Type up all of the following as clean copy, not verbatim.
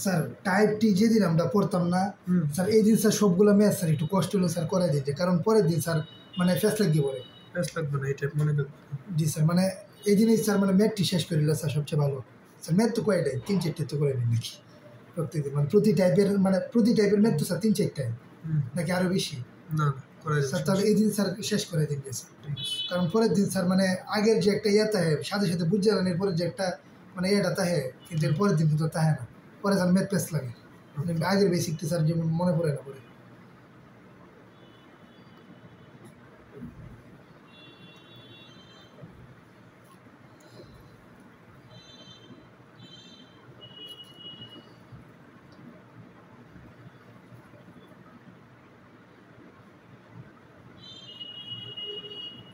Sir type টি যেদিন আমরা পড়তাম না স্যার এই দিন স্যার সবগুলো ম্যাথ স্যার একটু কষ্ট হলো স্যার করাই দিতে, কারণ পরের দিন স্যার মানে ফেস লাগিয়ে পড়ে। ফেস লাগবে না, এটা মনে রাখবেন। জি স্যার, মানে এই দিনই স্যার মানে ম্যাথটি শেষ করে দিল স্যার সবচেয়ে ভালো। স্যার ম্যাথ তো কয়টাই 3-4টা তো করে নিন নাকি প্রত্যেকদিন, মানে প্রতি টাইপের ম্যাথ তো স্যার 3-4টাই নাকি আরও বেশি? না স্যার তাহলে এই দিন স্যার শেষ করে দিন স্যার, কারণ পরের দিন স্যার মানে আগের যে একটা ইয়ে তাহে সাথে সাথে বুঝে যান, এরপরে যে একটা মানে ইয়েটা তাহে, কিন্তু এর পরের দিন কিন্তু তাহে না, পরে স্যার ম্যাথ পেস লাগে। আগের বেসিকটি স্যার যেমন মনে পড়ে না পড়ে।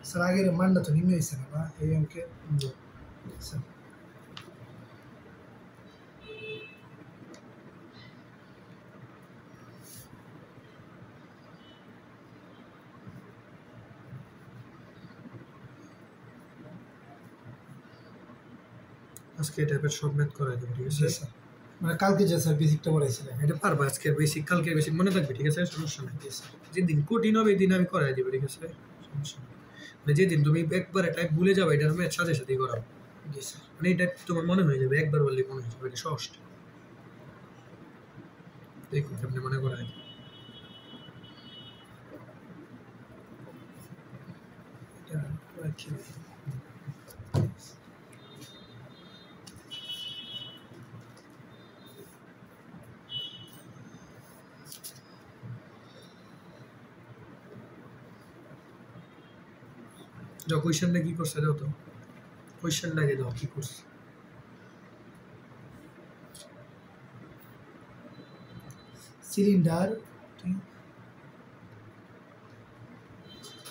স্যার আগের মানটা তো নিম্ন হয়েছে না এই অঙ্কে স্যার। আজকে এই টাইপের সব ম্যাথ করাই দেবো, ঠিক আছে স্যার? মানে কালকে যে স্যার বেসিকটা পড়াইছিলেন এটা পারবা, আজকের বেসিক কালকের বেসিক মনে থাকবে, ঠিক আছে? সমস্যা নেই। যেদিন কঠিন হবে এই দিন আমি করাই দেবো, ঠিক আছে? সমস্যা নেই। মানে যেদিন তুমি একবারে টাইপ ভুলে যাবে এটা ম্যাথ সাথে সাথেই করাবো। জি স্যার। মানে এটা তোমার মনে হয়ে যাবে, একবার বললে মনে হয়ে যাবে, এটা সহজ। দেখুন আপনি মনে করাই যাও কোয়েশ্চেনটা কি করছে দাও তো, কোয়েশ্চেনটা আগে দাও কি করছে। সিলিন্ডার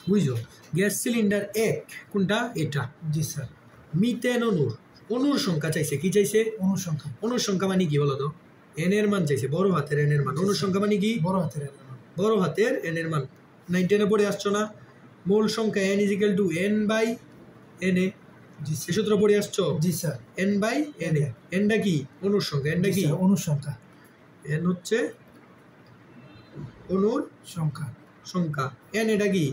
বুঝছো, গ্যাস সিলিন্ডার 1 কোনটা? এটা। জি স্যার। মিথেন অনুর সংখ্যা চাইছে, কি চাইছে? অনুর সংখ্যা মানে কি বলো তো? এন এর মান চাইছে, বড় হাতের এন এর মান। অনুর সংখ্যা মানে কি? বড় হাতের এন এর মান। বড় হাতের এন এর মান। 9-10 পড়ে আসছো না? মোল সংখ্যা n = n/na। জি স্যার। সূত্র পড়ে আসছো? জি স্যার। n/na। nটা কি? অনুর সংখ্যা। nটা কি? অনুর সংখ্যা। n হচ্ছে অনুর সংখ্যা। n এটা কি?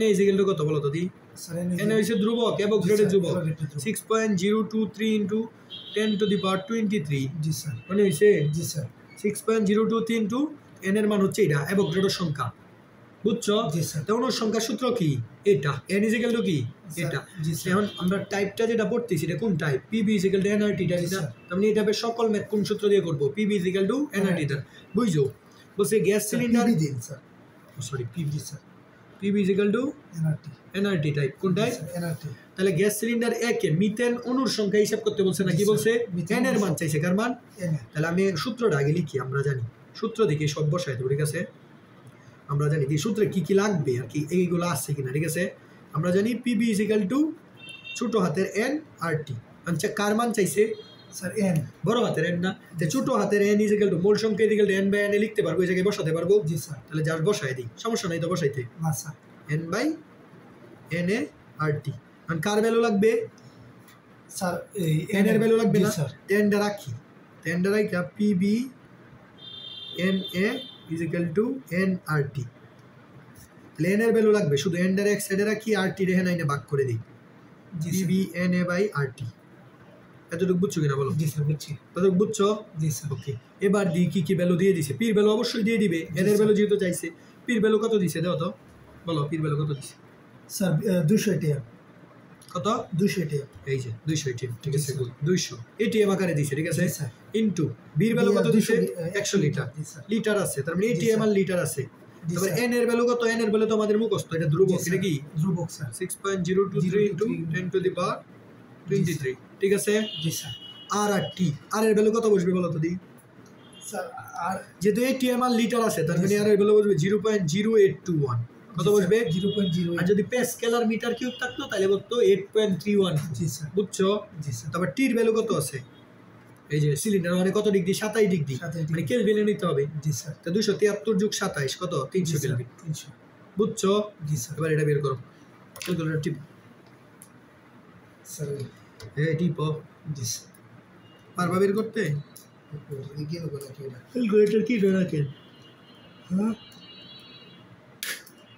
na = কত বলো তো দি? n হইছে ধ্রুবক, অ্যাভোগাড্রোর ধ্রুবক। 6.023 × 10⁻23। জি স্যার। মানে হইছে? জি স্যার। 6.023 × n এর মান হচ্ছে এটা, অ্যাভোগাড্রোর সংখ্যা। বুঝছো? জি স্যার। তো অনুর সংখ্যার সূত্র কি? এটা। n = কি? এটা। এখন আমরা টাইপটা যেটা পড়তেছি এটা কোন টাইপ? pb = nRT টাইপ না? তার মানে এটা সকল ম্যাথ কোন সূত্র দিয়ে করব? pb = nRT টা। বুঝছো? বলছে গ্যাস সিলিন্ডার pb দিন sir. Sorry pb sir. pb = nRT type. কোন টাইপ? nRT। তাহলে গ্যাস সিলিন্ডার 1 এ মিথেন অনুর সংখ্যা হিসাব করতে বলছে না, কি বলছে? n এর মান চাইছে, কার মান? n। তাহলে আমি সূত্রটা আগে লিখি, আমরা জানি সূত্র দেখে সব বসাই দেব, ঠিক আছে? আমরা জানি এই সূত্রে কি কি লাগবে আর কি এইগুলো আছে কিনা, ঠিক আছে? আমরা জানি pb = ছোট হাতের n RT। আচ্ছা কার মান চাইছে? Sir n। বড় হাতের n না? তে ছোট হাতের n = মোল সংখ্যা n/na লিখতে পারবো, এই জায়গায় বসাতে পারবো। জি স্যার। তাহলে জাস্ট বসাই দিই, সমস্যা নাই তো বসাইতে। না স্যার। n/na RT। আর কার ভ্যালু লাগবে? স্যার এই n এর ভ্যালু লাগবে না? n টা রাখি, n টা রাখি pb na = nRT। তাহলে n এর ভ্যালু লাগবে, শুধু n টা এক সাইডে রাখি, RT রেখে 9 ভাগ করে দিই। pb na/RT। এতটুকু বুঝছো কিনা বলো? জি স্যার বুঝছি। এতটুকু বুঝছো? জি স্যার। ওকে, এবার দি কি কি ভ্যালু দিয়ে দিছে। পির ভ্যালু অবশ্যই দিয়ে দিবে, n এর ভ্যালু যেহেতু চাইছে। পির ভ্যালু কত দিছে দাও তো, বলো পির ভ্যালু কত দিছে? Sir 200 ATM। কত? 200 ATM। এই যে 200 ATM, ঠিক আছে? 200 ATM আকারে দিছে, ঠিক আছে? ইনটু বির ভ্যালু কত দিছে? 100 লিটার। লিটার আছে, তার মানে ATM আর লিটার আছে। তারপর n এর ভ্যালু কত? n এর ভ্যালু তো আমাদের মুখস্থ, এটা ধ্রুবক। এটা কি ধ্রুবক স্যার? 6.023 × 10⁻23, ঠিক আছে? জি স্যার। আর T আর এর ভ্যালু কত বসবে বলো তো দি? স্যার আর যেহেতু ATM আর লিটার আছে, তার মানে আর এর ভ্যালু বসবে 0.0821। কত বসবে? 0.08। আর যদি প্যাসকেল আর মিটার কিউব থাকতো তাহলে বলতো 8.31। জি স্যার। বুঝছো? জি স্যার। তারপর টির ভ্যালু কত আছে? এই যে সিলিন্ডার মানে কত ডিগ্রি? 27 ডিগ্রি। মানে কেলভিনে নিতে হবে। জি স্যার। তো 273 + 27 কত? 300 কেলভিন। 300। বুঝছো? জি স্যার। এবার এটা বের করো, ক্যালকুলেটর টিপ। স্যার এই টিপো। জি স্যার। পারবা বের করতে? এগিয়ে গেল কি এটা ক্যালকুলেটর কি করে রাখেন? হ্যাঁ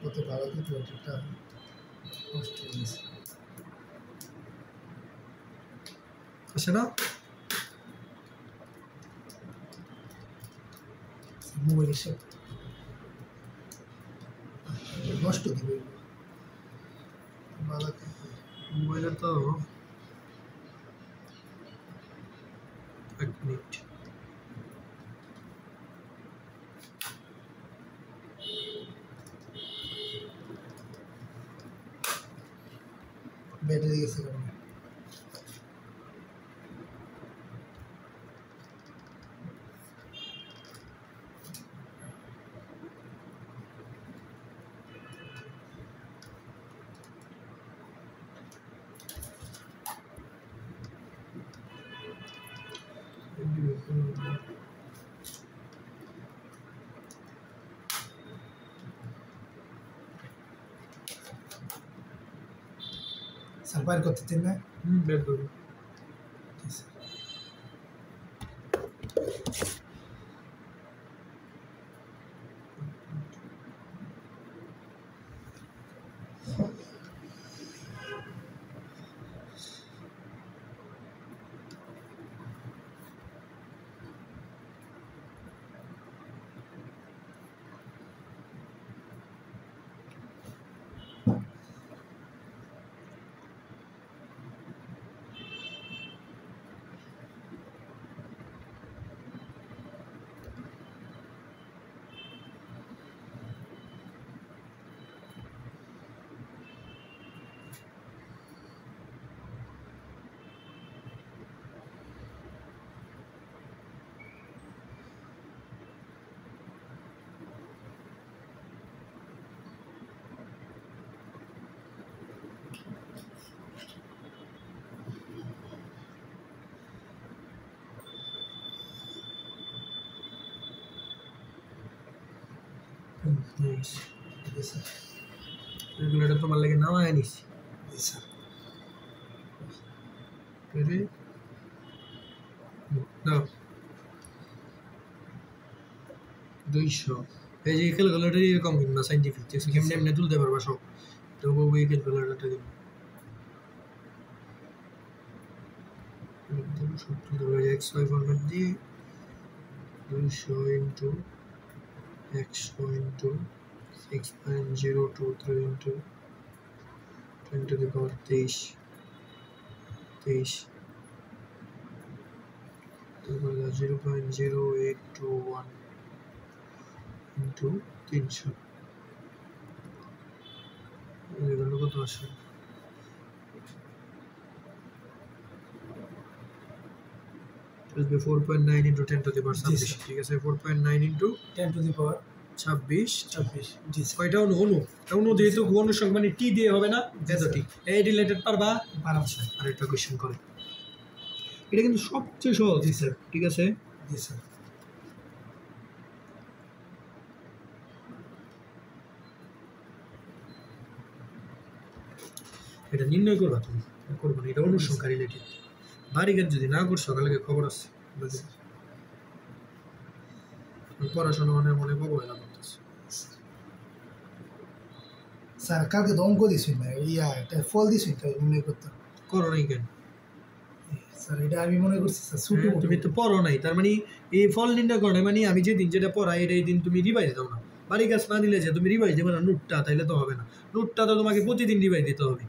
কত ভালো ক্যালকুলেটরটা কষ্ট হয়েছে আসে না মোবাইল সব নষ্ট দিবে ভালো মোবাইলে তো 1 মিনিট ব্যাটারি গেছে কারণে স্যার বাইর করতে দিন না বের করুন ক্যালকুলেটর তোমার লাগে নামায় নিছি স্যার রে দাও 200 এই যে ক্যালকুলেটর এরকম কিনবা সাইন্টিফিক যে কেমনে এমনি তুলতে পারবা সব তো ওই ক্যালকুলেটরটা কিনবা একদম সব তুলতে পারবা XY ফরম্যাট দিয়ে 200 into 100 into 6.023 into 10 to the power 23 তারপরে 0.0821 ইন্টু 300 এগুলো কত আসে আসবে 4.9 ইন্টু 10 to the power 26 ঠিক আছে 4.9 into 10 to the power 26 26 G sir কয়টা অনু যেহেতু অনুর সঙ্গে মানে টি দিয়ে হবে না এত ঠিক এই রিলেটেড পারবা পারাম স্যার আরেকটা কোশ্চেন করে এটা কিন্তু সবচেয়ে সহজ জি স্যার ঠিক আছে জি স্যার এটা নির্ণয় করবা তুমি করবো না এটা অনুসংখ্যা রিলেটেড বাড়িঘাট যদি না করছো কালকে খবর আছে পড়াশোনা মানে মনে অবহেলা করতেছে স্যার কালকে তো অঙ্ক দিছুন না ইয়া এটা ফল দিছুন তো মনে করতাম করো নাই কেন স্যার এটা আমি মনে করছি স্যার ছুটি তুমি তো পড়ো নাই তার মানে এই ফল নির্ণয় করো নাই মানে আমি যেদিন যেটা পড়াই এই দিন তুমি রিভাইজ দাও না বাড়ি কাজ না দিলে যে তুমি রিভাইজ দেবে না নোটটা তাইলে তো হবে না নোটটা তো তোমাকে প্রতিদিন রিভাইজ দিতে হবে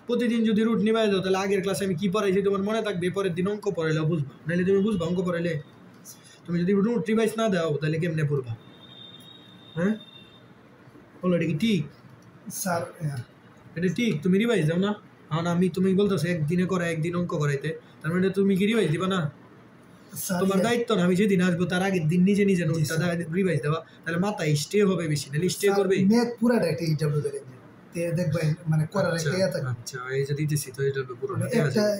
প্রতিদিন যদি রুট নিভাই দাও তাহলে আগের ক্লাসে আমি কি পড়াইছি তোমার মনে থাকবে পরের দিন অঙ্ক পড়াইলেও বুঝবা নাহলে তুমি বুঝবা অঙ্ক পড়াইলে তুমি যদি রুট রিভাইজ না দাও তাহলে কেমনে পড়বা হ্যাঁ বলো এটা কি ঠিক স্যার এটা ঠিক তুমি রিভাইজ দাও না এখন আমি তুমি বলতেছো একদিনে করা একদিন অঙ্ক করাইতে তার মানে তুমি কি রিভাইজ দিবা না তোমার দায়িত্ব না আমি যেদিন আসবো তার আগের দিন নিজে নিজে নোটটা রিভাইজ দেওয়া তাহলে মাথায় স্টে হবে বেশি নাহলে স্টে করবে ম্যাথ পুরাটা একটা ইন্টারভিউ দেবে দেখবেন মানে করার একটা ইয়া থাকে আচ্ছা এই যে দিতেছি তো এটা পুরো একটা দেখা যায়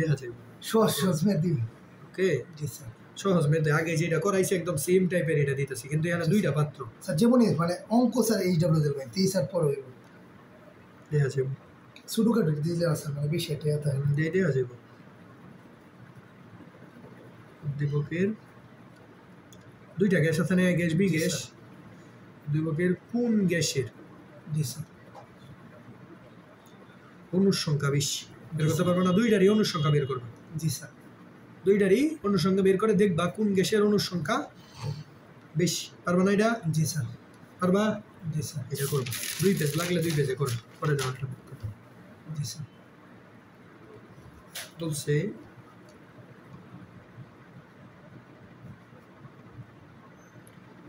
দেখা যায় সহজ ম্যাথ দিবে ওকে জি স্যার সহজ মেথড আগে যেটা করাইছে একদম সেম টাইপের এটা দিতেছি কিন্তু এখানে দুইটা পাত্র স্যার যেমনই মানে অঙ্ক স্যার এইচডব্লিউ দেবেন 30 আর পর হইব দেখা যাবে শুধু কাটে দিলে স্যার মানে বেশি একটা ইয়া থাকে দেখা যাবে উদ্দীপকের দুইটা গ্যাস আছে না, গ্যাস বি গ্যাস, উদ্দীপকের কোন গ্যাসের জি স্যার অণুর সংখ্যা বেশি বের করতে পারবো না, দুইটারই অণুর সংখ্যা বের করবে, জি স্যার দুইটারই অণুর সংখ্যা বের করে দেখবা কোন গ্যাসের অণুর সংখ্যা বেশি। পারবা না এটা? জি স্যার পারবা? জি স্যার এটা করবো, 2 পেজ লাগলে 2 পেজে করবো, পরে যাওয়া জি স্যার বলছে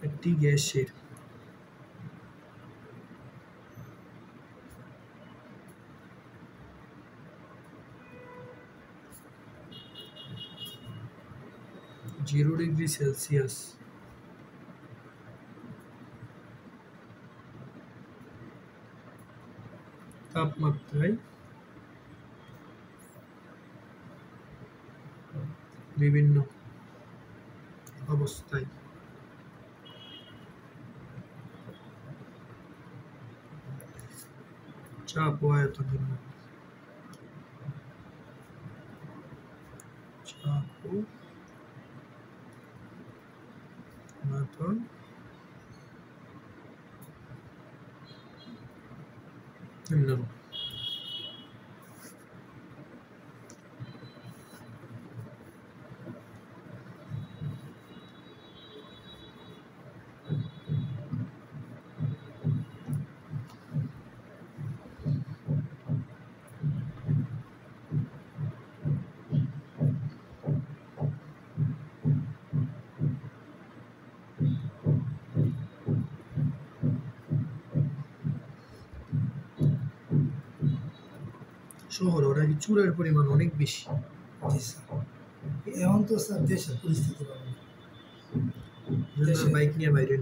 একটি গ্যাসের (0°C) তাপমাত্রায় বিভিন্ন অবস্থায় চাপ ও আয়তন নির্ণয়, চাপ ও আয়তন নির্ণয়। শহর ওরা কি চুরের পরিমাণ অনেক বেশি। জি স্যার এখন তো স্যার দেশের পরিস্থিতি ভালো না। বাইক নিয়ে বাইরে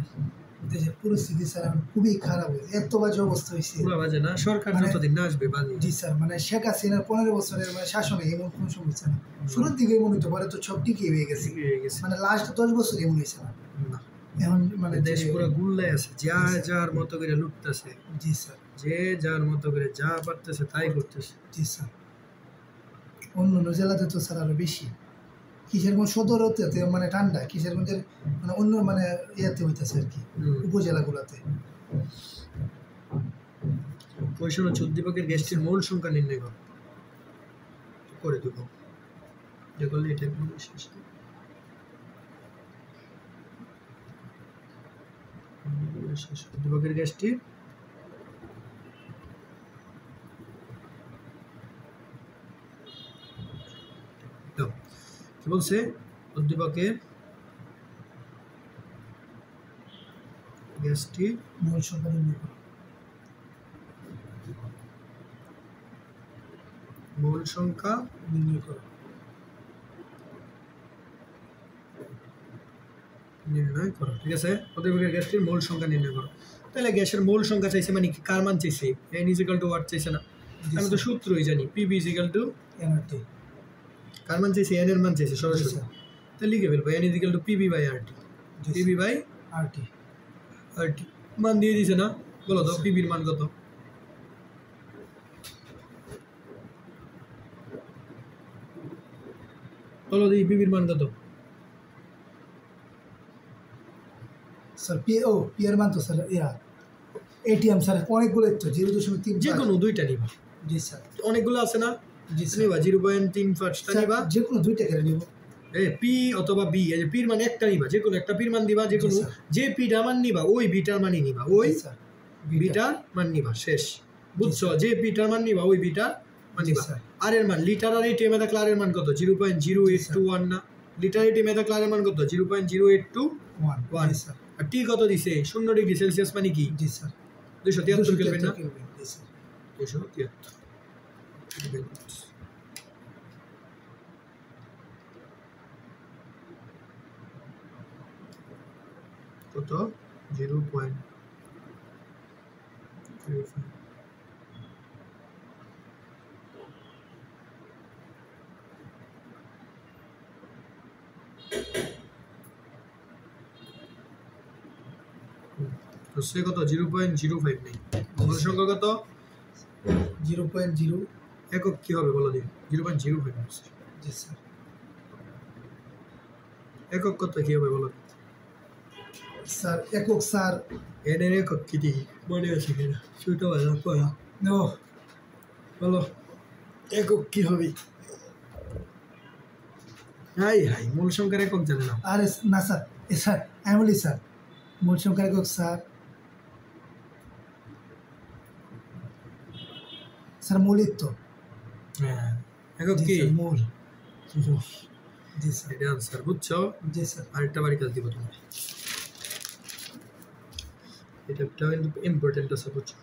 দেশের পরিস্থিতি স্যার এখন খুবই খারাপ হয়েছে, এত বাজে অবস্থা হয়েছে। পুরো বাজে না, সরকার মানে- যতদিন না আসবে বাজে। জি স্যার মানে শেখ হাসিনার 15 বছরের মানে শাসনে এমন কোনো সমস্যা না, শুরুর দিকে এমন হইতে পারে, তো সব ঠিকই হয়ে গেছে, মানে লাস্ট 10 বছর এমন হয়েছে না। না, এখন মানে দেশ যে- পুরো গুল্লায় আছে, যা যার মতো করে লুটতেছে, জি স্যার যে যার মতো করে যা পারতেছে তাই করতেছে। জি স্যার অন্য অন্য জেলাতে তো স্যার আরো বেশি, কিশোরগঞ্জ সদর হতে মানে ঠান্ডা, কিশোরগঞ্জের মানে অন্য মানে ইয়েতে হইতেছে আর কি, উপজেলাগুলোতে। কোয়েশন হচ্ছে উদ্দীপকের গ্যাসটির মোল সংখ্যা নির্ণয় করো, করে দেবো যে করলে এটা শেষ। উদ্দীপকের গ্যাসটির কি বলছে, উদ্দীপকের গ্যাসটির মোল সংখ্যা নির্ণয় করো। মোল সংখ্যা নির্ণয় করো। নির্ণয় করো, ঠিক আছে। উদ্দীপকের গ্যাসটির মোল সংখ্যা নির্ণয় করো। তাহলে গ্যাসের মোল সংখ্যা চাইছে মানে কি, কার মান চাইছে? n = ওয়াট চাইছে না, আমি তো সূত্রই জানি, PV = NRT। কার মান চাইছে? n এর মান চাইছে সরাসরি, তাহলে লিখে ফেলবো n = PV/RT, PV/RT মান দিয়ে দিছে না, বলো তো PV এর মান কত? বলো দেখি PV এর মান কত? স্যার পি এর মান তো স্যার ATM স্যার অনেকগুলো তো 0.3, যে কোনো দুইটা নিবা। জি স্যার অনেকগুলো আছে না, জি স্যার নিবা 0.35টা নিবা, যে কোনো দুইটা করে নিব। পি অথবা বি, এই যে পির মান একটা নিবা, যে কোনো একটা পির মান দিবা, যে কোনো যে পিটার মান নিবা ওই বিটার মানই নিবা, ওই বিটার মান নিবা, শেষ। বুঝছো? যে পিটার মান নিবা ওই বিটার মান নিবা। আর এর মান লিটার আর এটিএম এ থাকলে আর এর মান কত? 0.0821 না, লিটার এটিএম এ থাকলে আর এর মান কত? 0.0821। আর টি কত দিছে? 0°C মানে কি? জি স্যার 273 কেলভিন না, জি স্যার 273 কত? 0.35। তো সে কত? 0.05 নেই। মোল সংখ্যা কত? 0.0। একক কি হবে বলো দিন? 0.05। জি স্যার একক কত কি হবে বলো? স্যার একক স্যার এনের একক কি দেখি মনে আছে কিনা সেটা ভালো পড়া ও বলো একক কি হবে? হাই হাই মূল সংখ্যার একক জানে না। আরে না স্যার স্যার আমি বলি স্যার মূল সংখ্যার একক স্যার স্যার মূলই তো হ্যাঁ একক জি কি? স্যার মূল জি স্যার এটা আনসার বুঝছো? জি স্যার আরেকটা বাড়ি কাজ দিব তুমি, এটা একটা ইম্পর্টেন্ট আছে বুঝছো?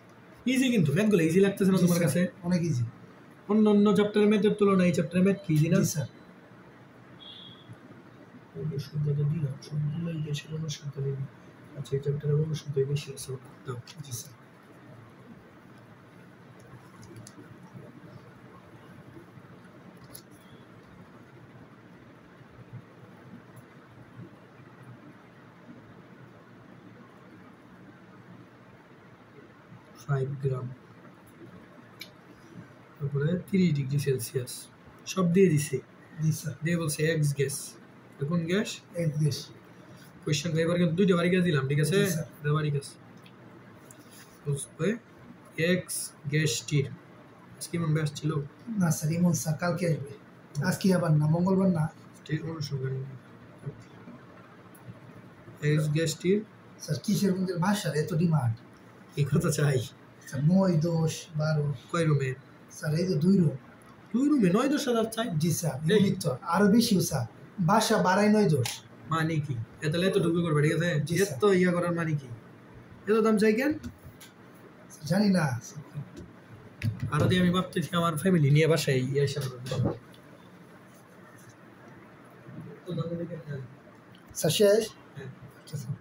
ইজি কিন্তু ম্যাথগুলো ইজি লাগতেছে না তোমার কাছে? অনেক ইজি অন্য অন্য চ্যাপ্টারের ম্যাথের তুলনায় এই চ্যাপ্টারের ম্যাথ কি ইজি না? জি স্যার অনুসন্ধান দিলাম সবগুলোই বেশি অনুসন্ধান নেই। আচ্ছা এই চ্যাপ্টারের অনুসন্ধান বেশি আছে দাও। জি স্যার ফাইভ গ্রাম তারপরে 30 ডিগ্রি সেলসিয়াস সব দিয়ে দিছে, জি স্যার দিয়ে বলছে এক্স গ্যাস। কোন গ্যাস? এক দেশ কোয়েশ্চেন এবার কিন্তু দুইটা বাড়ি গ্যাস দিলাম, ঠিক আছে? জি, স্যার। দুটো বাড়ি গ্যাস বুঝবে এক্স গ্যাসটির আজকে মন ব্যাস ছিল না স্যার ইমন স্যার কালকে আসবে আজকে আবার না মঙ্গলবার না ঠিক অনুসন্ধান এক্স গ্যাসটির স্যার কিসের মধ্যে ভাষার এত ডিমান্ড এই কথা চাই। স্যার 9 10 12 কয় রুমের? স্যার এই তো 2 রুম 2 রুমে 9-10,000 চাই। জি স্যার এই। ইউনিক তো আরো বেশিও স্যার ভাষা বাড়াই 9 10 মানে কি এতালে এত ঢুকে করবে, ঠিক আছে? জি, এত ইয়া করার মানে কি এত দাম চাই কেন? জানি না আরো দিয়ে আমি ভাবতেছি আমার ফ্যামিলি নিয়ে বাসায় ইয়ে এসে স্যার শেষ হ্যাঁ। আচ্ছা, স্যার।